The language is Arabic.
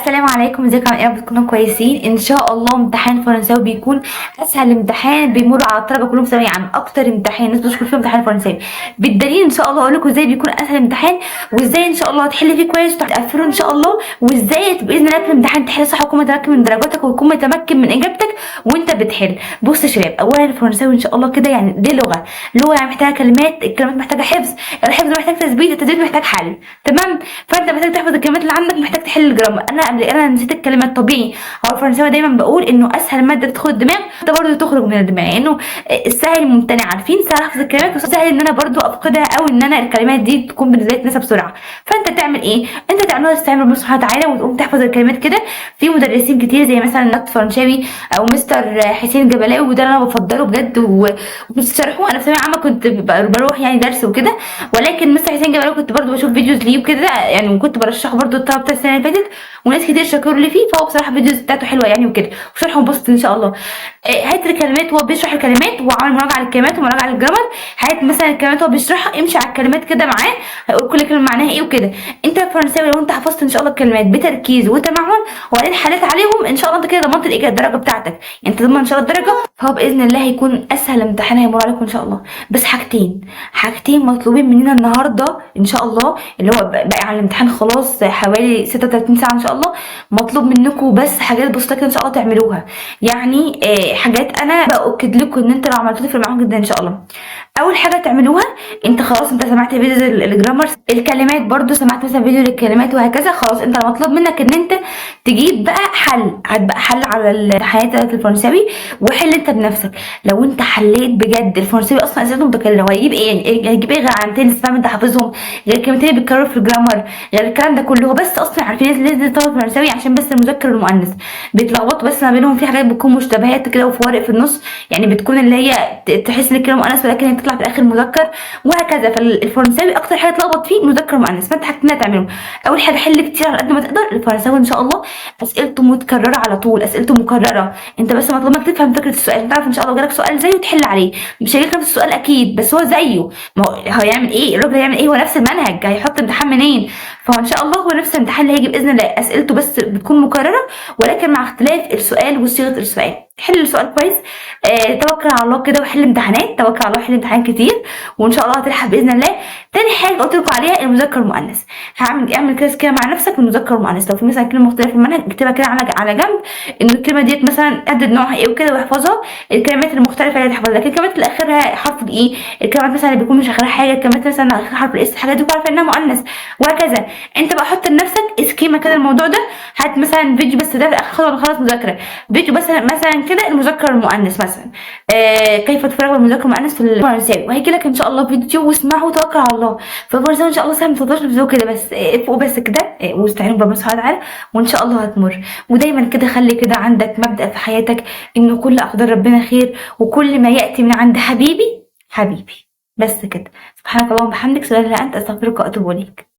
السلام عليكم، ازيكم؟ عاملين ايه؟ بتكونوا كويسين ان شاء الله. امتحان فرنساوي بيكون اسهل امتحان بيمر على الطلبه كلهم ثانوي عام، اكتر امتحان الناس بتشكر فيه امتحان فرنساوي. بالدليل ان شاء الله اقول لكم ازاي بيكون اسهل امتحان، وازاي ان شاء الله هتحل فيه كويس وتقفله ان شاء الله، وازاي باذن الله في الامتحان تحل صح وتكون متمكن من درجاتك وتكون متمكن من اجابتك وانت بتحل. بص يا شباب، اولا الفرنساوي ان شاء الله كده يعني دي لغه يعني محتاجه كلمات، الكلمات محتاجه حفظ، الحفظ محتاج تثبيت، التثبيت محتاج حل. تمام؟ فانت محتاج تحفظ الكلمات اللي عندك، محتاج تحل الجرامر. انا نسيت الكلمات. طبيعي هو الفرنساوي دايما بقول انه اسهل ماده تدخل الدماغ ده برضه تخرج من الدماغ، انه السهل ممتنع، عارفين؟ سهل احفظ الكلمات وسهل ان انا برضه افقدها، او ان انا الكلمات دي تكون بالنسبه لي تنسى بسرعه. فانت تعمل ايه؟ انت تعملها تستعين ربنا سبحانه وتعالى وتقوم تحفظ الكلمات كده. في مدرسين كتير زي مثلا دكتور فرنساوي او مستر حسين جبلاوي، وده انا بفضله بجد وبتشرحوه. انا في ثانويه عامه كنت بروح يعني درس وكده، ولكن مستر حسين جبلاوي كنت برضه بشوف فيديوز ليه وكده يعني، وكنت برشحه برضه الطلبه بتاع السنه اللي فاتت، وناس كتير شكروا لي فيه. فهو بصراحه الفيديوز بتاعته حلوه يعني وكده، وشرحه مبسط ان شاء الله. هات الكلمات وهو بيشرح الكلمات وعامل مراجعه للكلمات ومراجعه للجرامر. هات مثلا الكلمات وهو بيشرحها، امشي على الكلمات كده معاه، هيقول كل كلمه معناها ايه وكده. انت فرنساوي لو انت حفظت ان شاء الله الكلمات بتركيز وتمعن وبعدين حليت عليهم، ان شاء الله انت كده ضمنت الدرجه بتاعتك، يعني انت ضمن ان شاء الله الدرجه. فهو باذن الله هيكون اسهل امتحان هيمر عليكم ان شاء الله. بس حاجتين مطلوبين مننا النهارده ان شاء الله، اللي هو بقى على الامتحان خلاص حوالي 36 ساعه ان شاء الله. مطلوب منكم بس حاجات بسيطه كده ان شاء الله تعملوها، يعني حاجات انا باكد لكم ان انت لو عملتوها تفرق معاكم جدا ان شاء الله. اول حاجه تعملوها، انت خلاص انت سمعت فيديو الجرامر، الكلمات برضو سمعت مثلا فيديو للكلمات وهكذا. خلاص انت مطلوب منك ان انت تجيب بقى حل، هات بقى حل على الامتحانات الفرنساوي وحل انت بنفسك. لو انت حليت بجد الفرنساوي اصلا اسئلته متكرره، هيجيب ايه؟ هيجيب ايه غير علامتين استفهام انت حافظهم، غير كلمتين بيتكرروا في الجرامر، غير الكلام ده كله. هو بس اصلا عارفين لازم تطور فرنساوي عشان بس المذكر والمؤنث بيتلخبطوا بس ما بينهم، في حاجات بتكون مشتبهات كده وفوارق في النص، يعني بتكون اللي هي تحس ان الكلمه مؤنث ولكن هي تطلع في الاخر مذكر وهكذا. فالفرنساوي اكتر حاجه تلخبط فيه مذكر ومؤنث. فانت حاجتين هتعملهم، اول حاجه حل كتير على قد ما تقدر. الفرنساوي ان شاء الله اسئلته متكرره على طول، اسئلته مكرره، انت بس مطلوب منك تفهم فكره السؤال، تعرف ان شاء الله جالك سؤال زيه تحل عليه. مش هيجيلك نفس السؤال اكيد بس هو زيه، ما هو هيعمل ايه الراجل؟ هيعمل ايه؟ هو نفس المنهج، هيحط امتحان منين؟ فهو ان شاء الله هو نفس الامتحان اللي هيجي باذن الله، اسئلته بس بتكون مكرره ولكن مع اختلاف السؤال وصيغه السؤال. حل السؤال كويس، توكل على الله كده وحل امتحانات، توكل على الله وحل امتحان كتير وان شاء الله هتلحق باذن الله. تاني حاجه قلت لكم عليها المذكر المؤنث، اعمل كده مع نفسك المذكر المؤنث. لو في مثلا كلمه مختلفه في المنهج اكتبها كده على جنب، ان الكلمه ديت مثلا عدد نوعها ايه وكده واحفظها. الكلمات المختلفه اللي تحفظها، لكن الكلمات اللي اخرها حرف الاي، الكلمات مثلا اللي بيكون مش اخرها حاجه، الكلمات مثلا اخرها حرف الاس، الحاجات دي عارفه انها مؤنث وهكذا. انت بقى حط لنفسك اسكيما كده الموضوع ده. هات مثلا فيديو بس ده في اخر خطوه خلاص مذاكره، فيديو مثلا كده المذكر المؤنث مثلا، كيف تفرغ المذكر المؤنث في الفرنساوي، وهيجي لك ان شاء الله فيديو واسمعه وتوكل على الله. فالفرنساوي ان شاء الله سهل، ما تقدرش تفوق كده، بس فوق بس كده واستعين بربنا سبحانه وتعالى وان شاء الله هتمر. ودايما كده خلي كده عندك مبدأ في حياتك، انه كل اقدار ربنا خير، وكل ما ياتي من عند حبيبي حبيبي. بس كده، سبحانك اللهم وبحمدك، اشهد ان لا اله الا انت، استغفرك واتوب اليك.